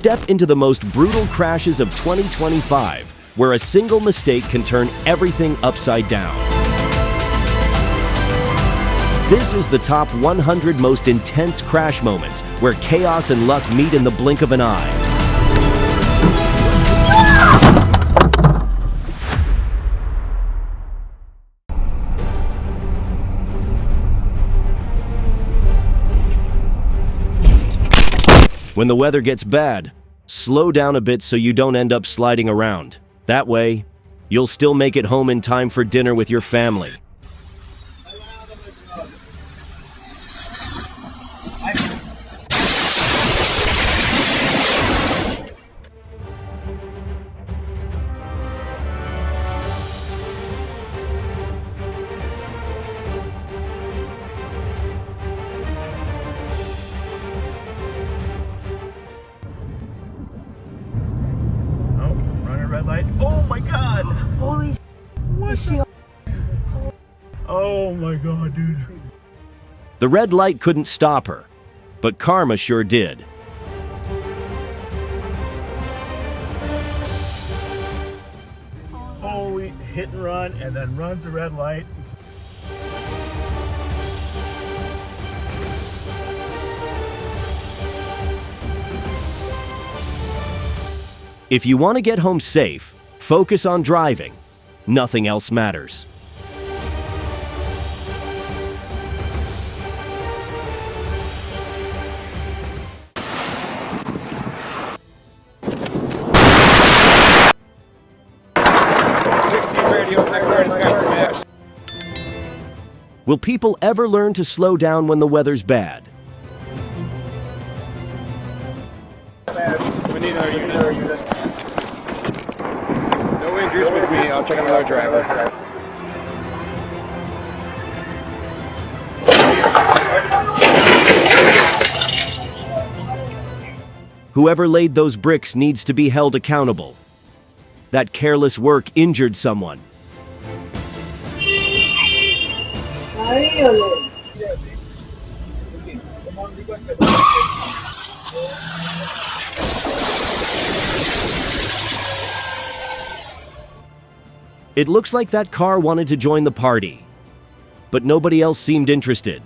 Step into the most brutal crashes of 2025, where a single mistake can turn everything upside down. This is the top 100 most intense crash moments, where chaos and luck meet in the blink of an eye. When the weather gets bad, slow down a bit so you don't end up sliding around. That way, you'll still make it home in time for dinner with your family. Red light. Oh my god! Holy what the? Oh my god, dude. The red light couldn't stop her, but karma sure did. Holy hit and run, and then runs the red light. If you want to get home safe, focus on driving. Nothing else matters. Will people ever learn to slow down when the weather's bad? We need another unit. No injuries with me. I'll check on another driver. Whoever laid those bricks needs to be held accountable. That careless work injured someone. It looks like that car wanted to join the party, but nobody else seemed interested.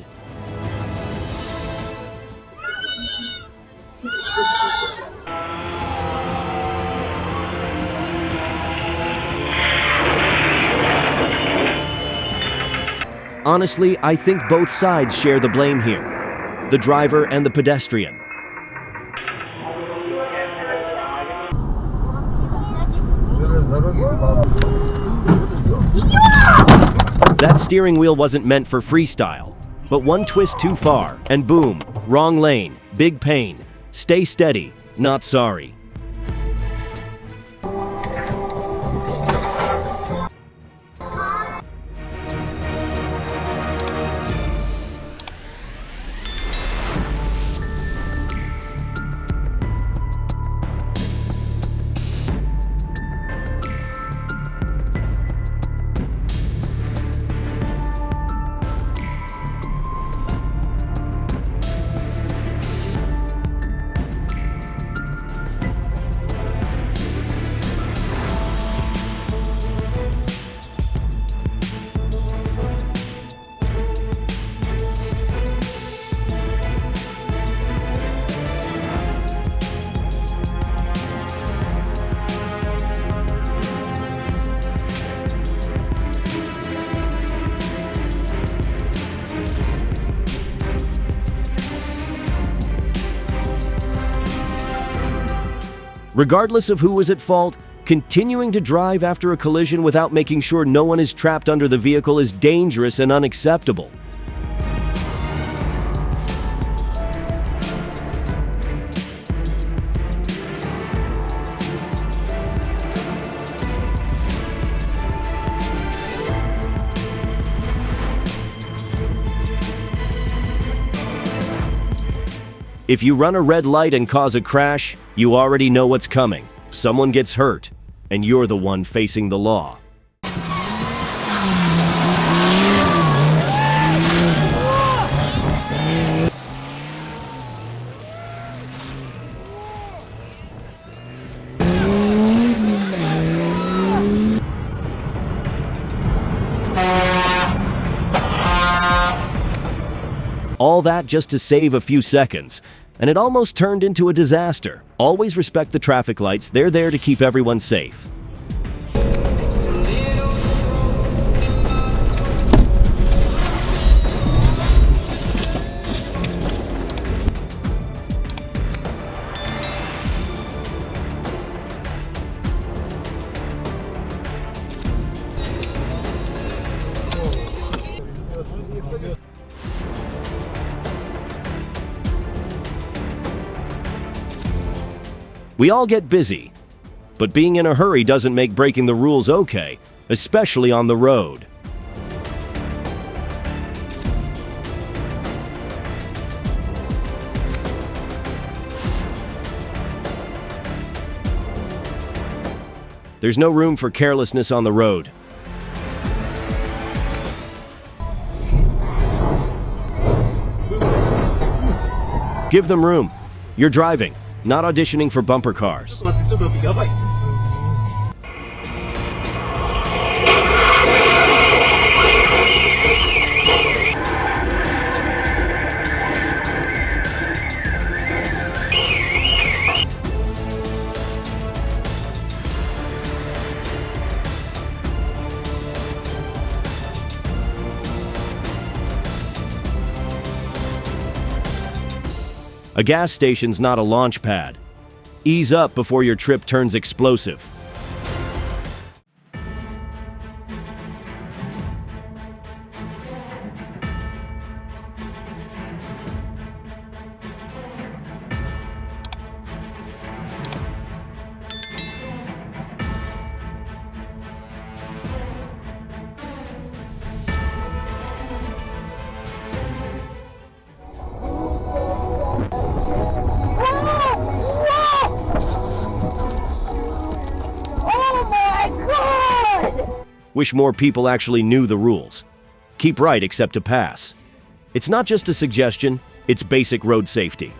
Honestly, I think both sides share the blame here, the driver and the pedestrian. That steering wheel wasn't meant for freestyle, but one twist too far, and boom, wrong lane, big pain. Stay steady, not sorry. Regardless of who was at fault, continuing to drive after a collision without making sure no one is trapped under the vehicle is dangerous and unacceptable. If you run a red light and cause a crash, you already know what's coming. Someone gets hurt, and you're the one facing the law. All that just to save a few seconds. And it almost turned into a disaster. Always respect the traffic lights. They're there to keep everyone safe. We all get busy, but being in a hurry doesn't make breaking the rules okay, especially on the road. There's no room for carelessness on the road. Give them room. You're driving, not auditioning for bumper cars. A gas station's not a launch pad. Ease up before your trip turns explosive. Wish more people actually knew the rules. Keep right except to pass. It's not just a suggestion, it's basic road safety.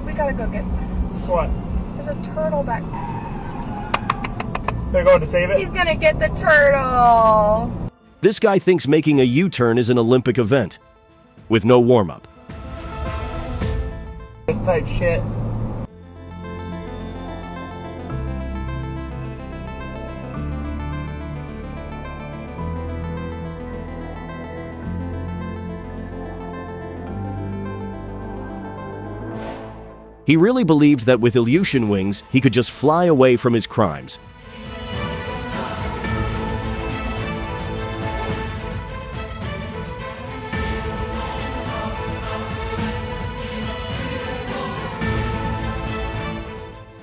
We gotta go get. What? There's a turtle back. They're going to save it? He's gonna get the turtle. This guy thinks making a U-turn is an Olympic event, with no warm-up. This type shit. He really believed that with Ilyushin wings, he could just fly away from his crimes.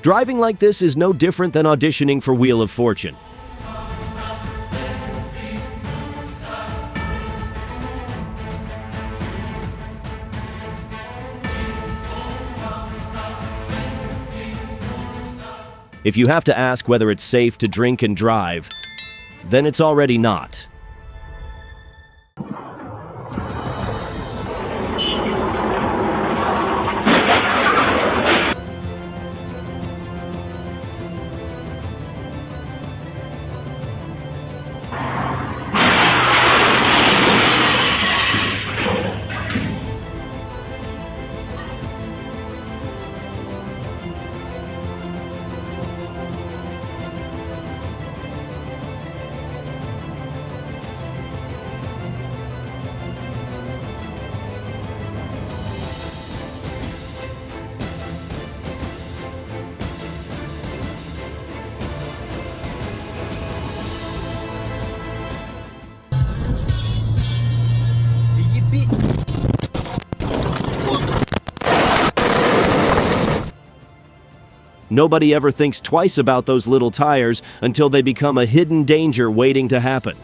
Driving like this is no different than auditioning for Wheel of Fortune. If you have to ask whether it's safe to drink and drive, then it's already not. Nobody ever thinks twice about those little tires until they become a hidden danger waiting to happen.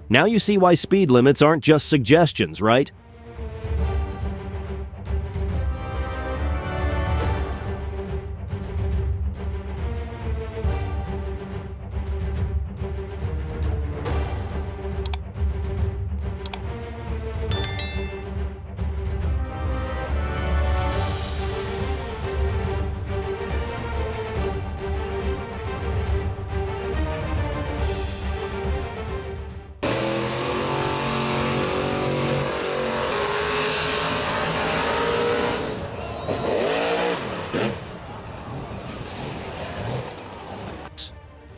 Now you see why speed limits aren't just suggestions, right?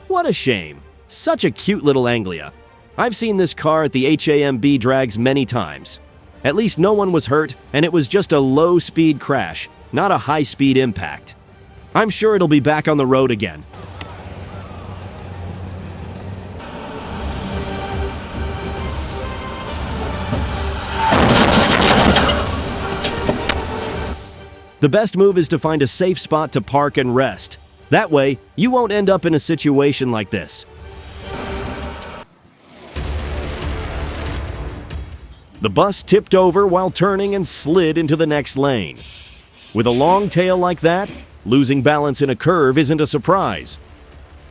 What a shame. Such a cute little Anglia. I've seen this car at the HAMB drags many times. At least no one was hurt, and it was just a low-speed crash, not a high-speed impact. I'm sure it'll be back on the road again. The best move is to find a safe spot to park and rest. That way, you won't end up in a situation like this. The bus tipped over while turning and slid into the next lane. With a long tail like that, losing balance in a curve isn't a surprise.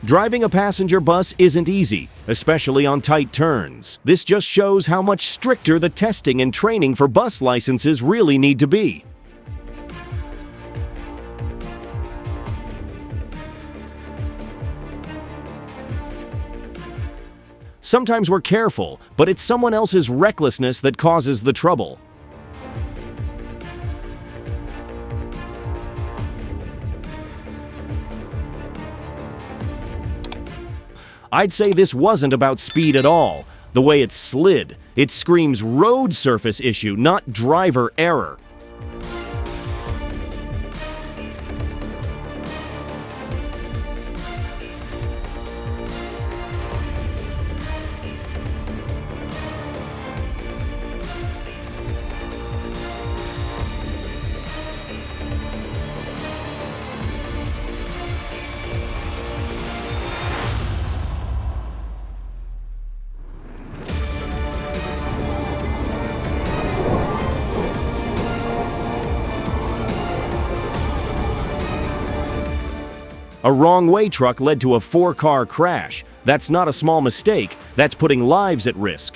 Driving a passenger bus isn't easy, especially on tight turns. This just shows how much stricter the testing and training for bus licenses really need to be. Sometimes we're careful, but it's someone else's recklessness that causes the trouble. I'd say this wasn't about speed at all. The way it slid, it screams road surface issue, not driver error. A wrong-way truck led to a 4-car crash. That's not a small mistake, that's putting lives at risk.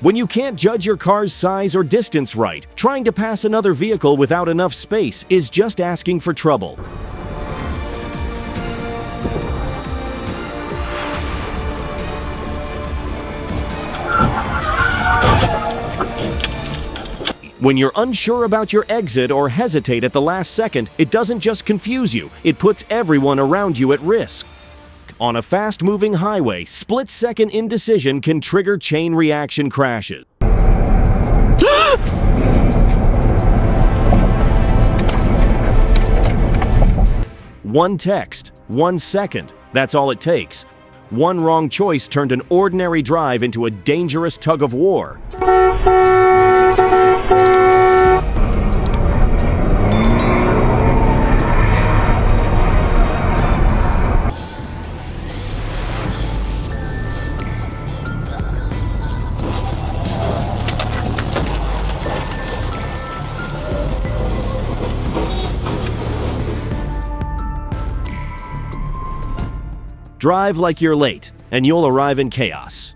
When you can't judge your car's size or distance right, trying to pass another vehicle without enough space is just asking for trouble. When you're unsure about your exit or hesitate at the last second, it doesn't just confuse you, it puts everyone around you at risk. On a fast-moving highway, split-second indecision can trigger chain reaction crashes. One text, 1 second, that's all it takes. One wrong choice turned an ordinary drive into a dangerous tug-of-war. Drive like you're late, and you'll arrive in chaos.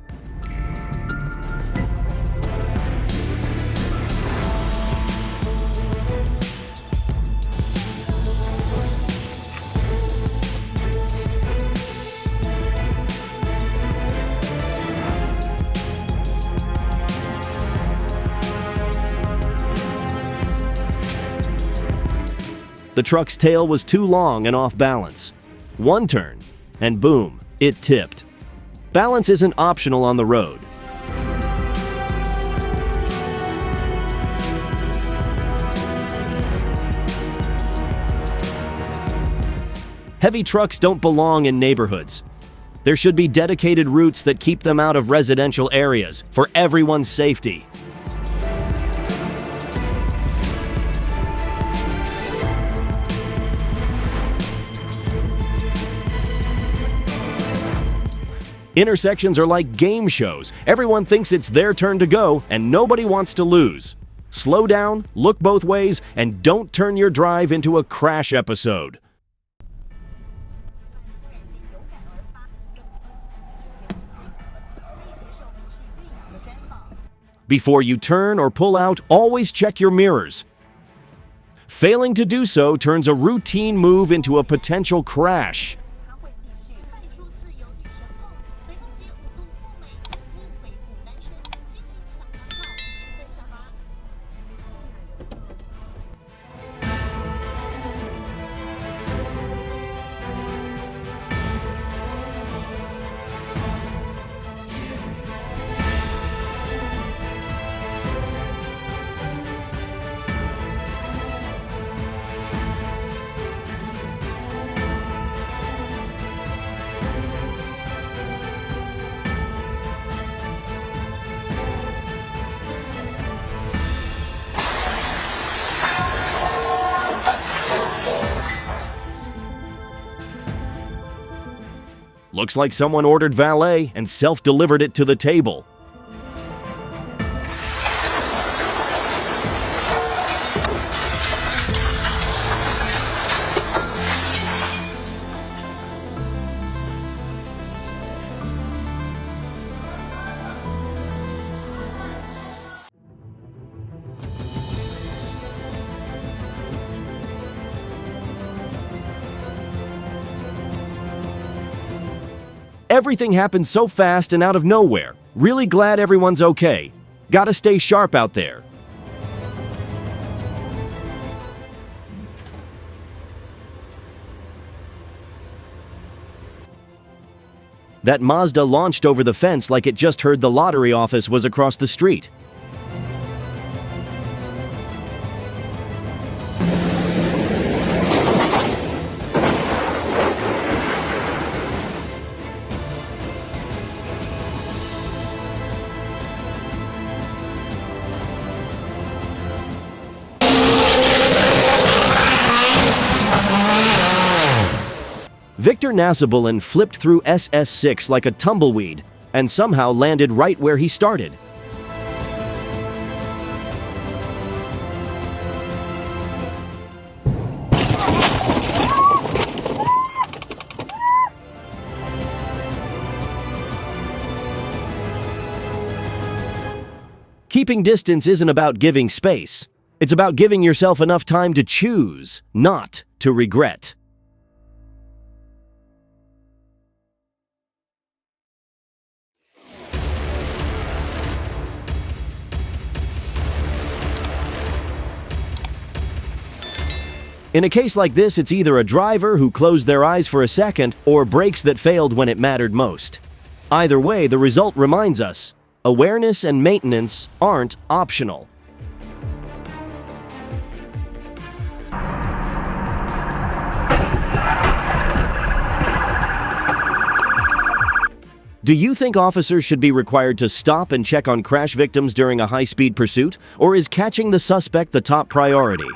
The truck's tail was too long and off balance. One turn, and boom, it tipped. Balance isn't optional on the road. Heavy trucks don't belong in neighborhoods. There should be dedicated routes that keep them out of residential areas for everyone's safety. Intersections are like game shows. Everyone thinks it's their turn to go, and nobody wants to lose. Slow down, look both ways, and don't turn your drive into a crash episode. Before you turn or pull out, always check your mirrors. Failing to do so turns a routine move into a potential crash. Looks like someone ordered valet and self-delivered it to the table. Everything happened so fast and out of nowhere. Really glad everyone's okay. Gotta stay sharp out there. That Mazda launched over the fence like it just heard the lottery office was across the street. Victor Nasibulin flipped through SS6 like a tumbleweed and somehow landed right where he started. Keeping distance isn't about giving space. It's about giving yourself enough time to choose, not to regret. In a case like this, it's either a driver who closed their eyes for a second or brakes that failed when it mattered most. Either way, the result reminds us, awareness and maintenance aren't optional. Do you think officers should be required to stop and check on crash victims during a high-speed pursuit, or is catching the suspect the top priority?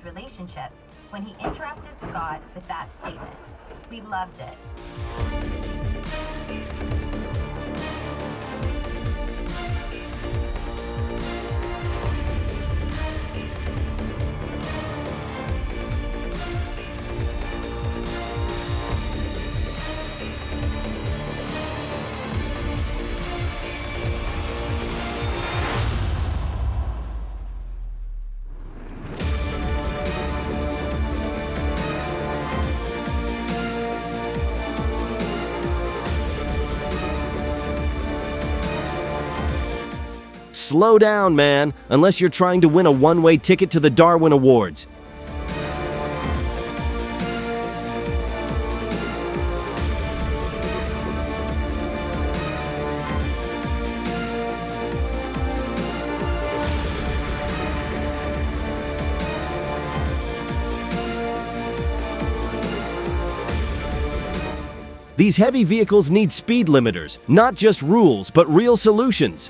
Relationships when he interrupted Scott with that statement. We loved it. Slow down, man, unless you're trying to win a one-way ticket to the Darwin Awards. These heavy vehicles need speed limiters, not just rules, but real solutions.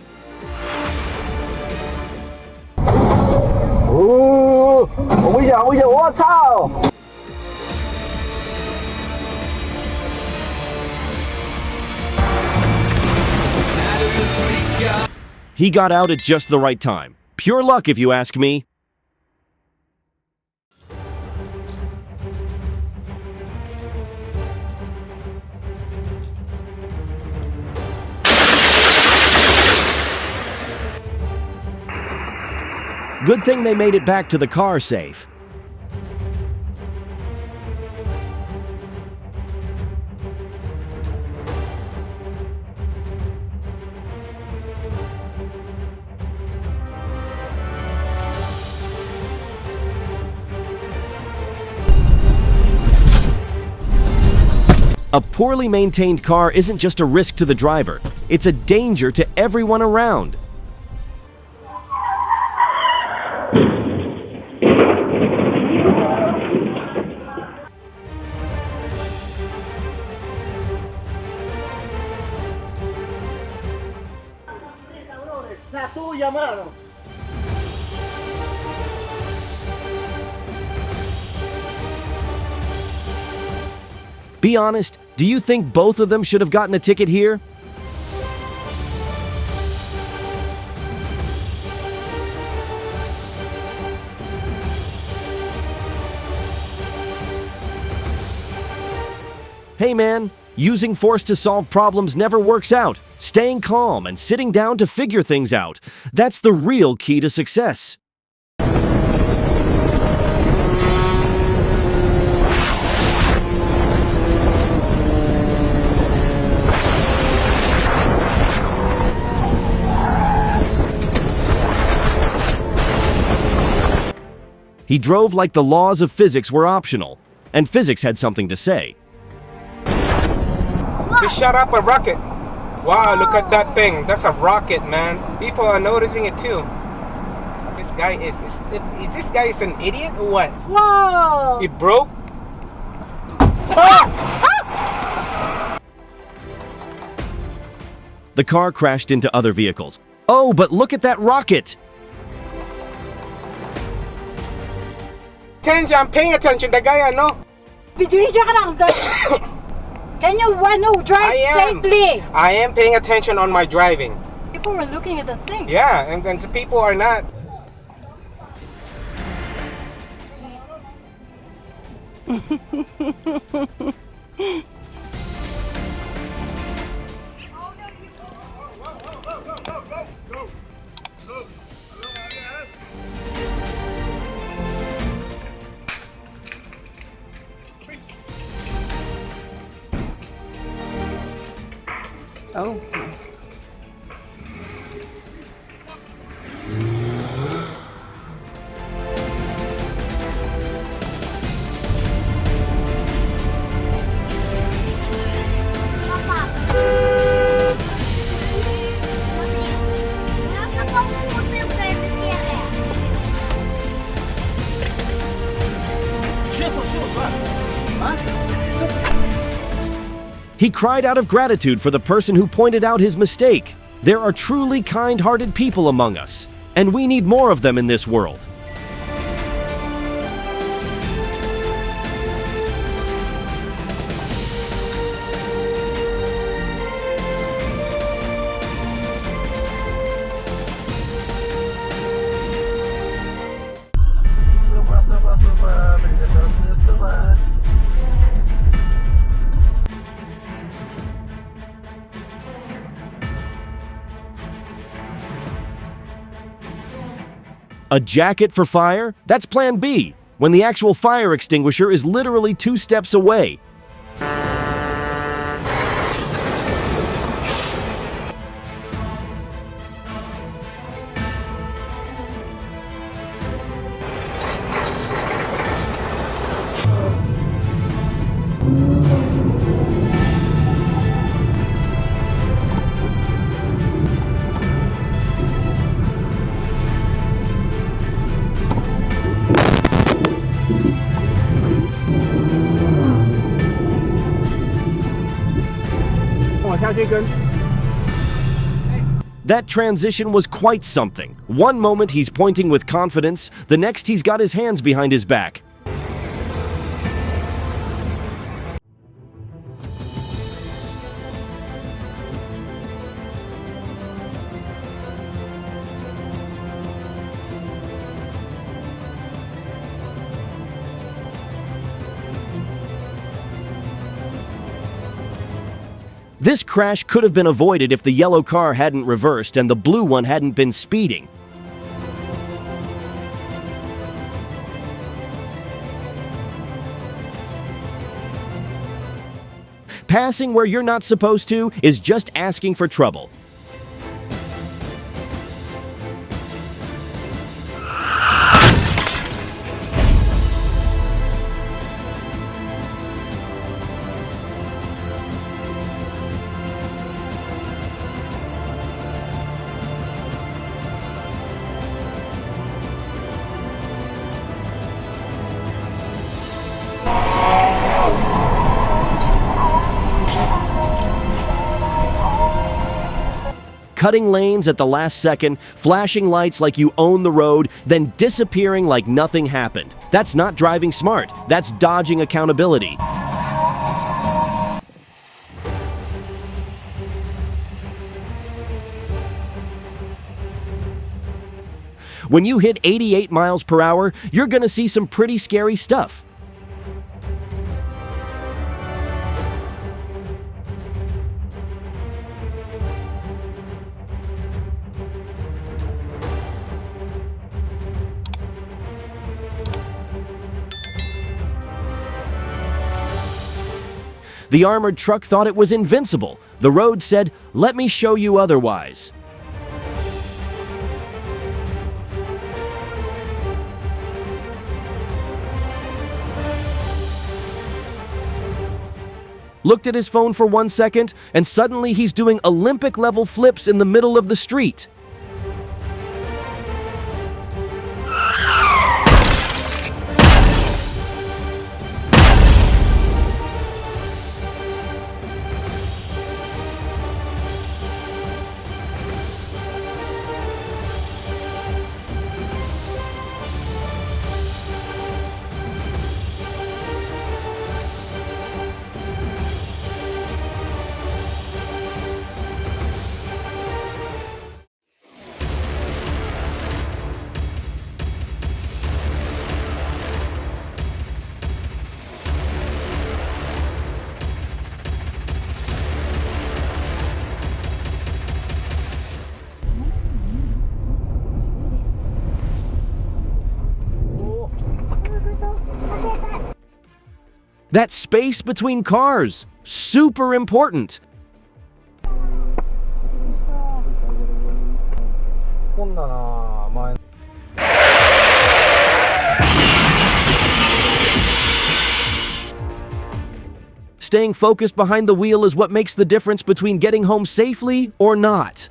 He got out at just the right time. Pure luck, if you ask me. Good thing they made it back to the car safe. A poorly maintained car isn't just a risk to the driver, it's a danger to everyone around. Be honest, do you think both of them should have gotten a ticket here? Hey man, using force to solve problems never works out. Staying calm and sitting down to figure things out. That's the real key to success. He drove like the laws of physics were optional, and physics had something to say. He shot up a rocket. Wow, look at that thing. That's a rocket, man. People are noticing it too. This guy is this guy is an idiot or what? Whoa! He broke. The car crashed into other vehicles. Oh, but look at that rocket! Attention, I'm paying attention. The guy I know. Can you drive safely? I am paying attention on my driving. People were looking at the thing. Yeah, and the people are not. Oh. He cried out of gratitude for the person who pointed out his mistake. There are truly kind-hearted people among us, and we need more of them in this world. A jacket for fire? That's plan B, when the actual fire extinguisher is literally 2 steps away. That transition was quite something. One moment he's pointing with confidence, the next he's got his hands behind his back. This crash could have been avoided if the yellow car hadn't reversed and the blue one hadn't been speeding. Passing where you're not supposed to is just asking for trouble. Cutting lanes at the last second, flashing lights like you own the road, then disappearing like nothing happened. That's not driving smart. That's dodging accountability. When you hit 88 miles per hour, you're gonna see some pretty scary stuff. The armored truck thought it was invincible. The road said, "Let me show you otherwise." Looked at his phone for 1 second, and suddenly he's doing Olympic-level flips in the middle of the street. That space between cars, super important. Staying focused behind the wheel is what makes the difference between getting home safely or not.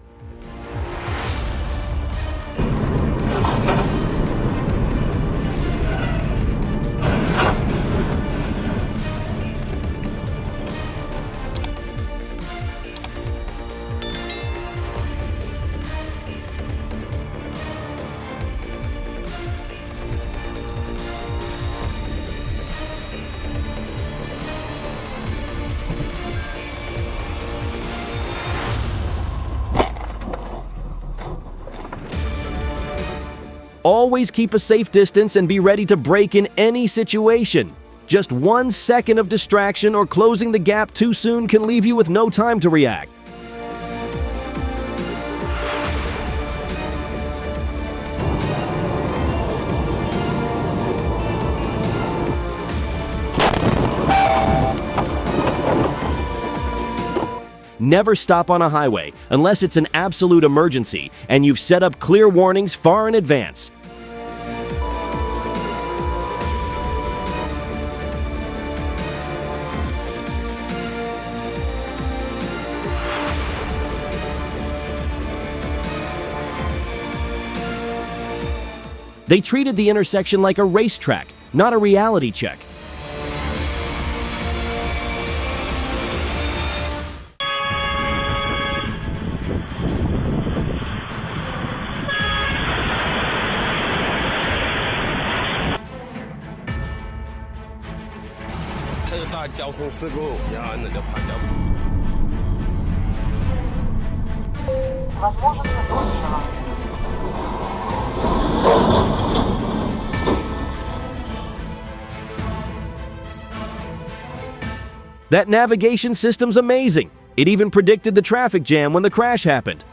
Always keep a safe distance and be ready to brake in any situation. Just 1 second of distraction or closing the gap too soon can leave you with no time to react. Never stop on a highway unless it's an absolute emergency and you've set up clear warnings far in advance. They treated the intersection like a racetrack, not a reality check. 特大交通事故，然后那就跑掉。 Возможно, це дозвіла. That navigation system's amazing. It even predicted the traffic jam when the crash happened.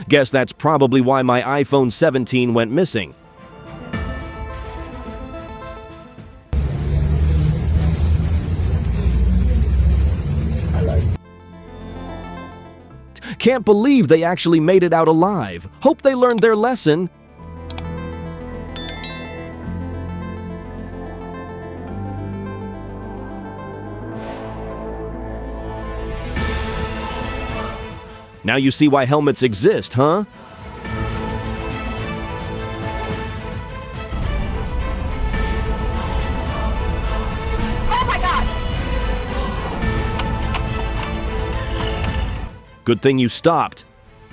Guess that's probably why my iPhone 17 went missing. Can't believe they actually made it out alive. Hope they learned their lesson. Now you see why helmets exist, huh? Oh my God! Good thing you stopped.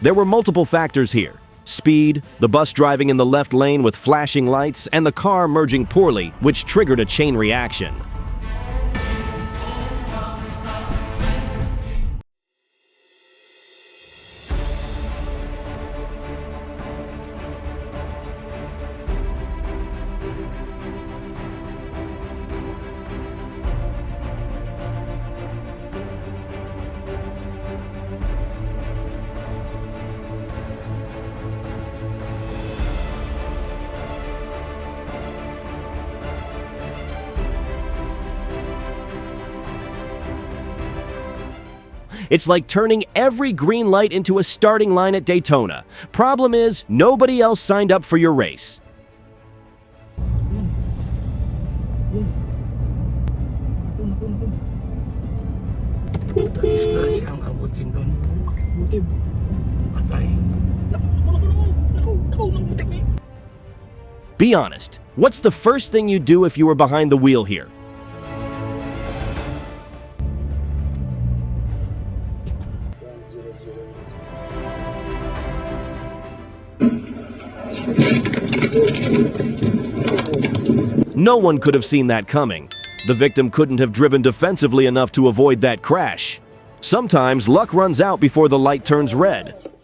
There were multiple factors here. Speed, the bus driving in the left lane with flashing lights, and the car merging poorly, which triggered a chain reaction. It's like turning every green light into a starting line at Daytona. Problem is, nobody else signed up for your race. Be honest, what's the first thing you'd do if you were behind the wheel here? No one could have seen that coming. The victim couldn't have driven defensively enough to avoid that crash. Sometimes luck runs out before the light turns red.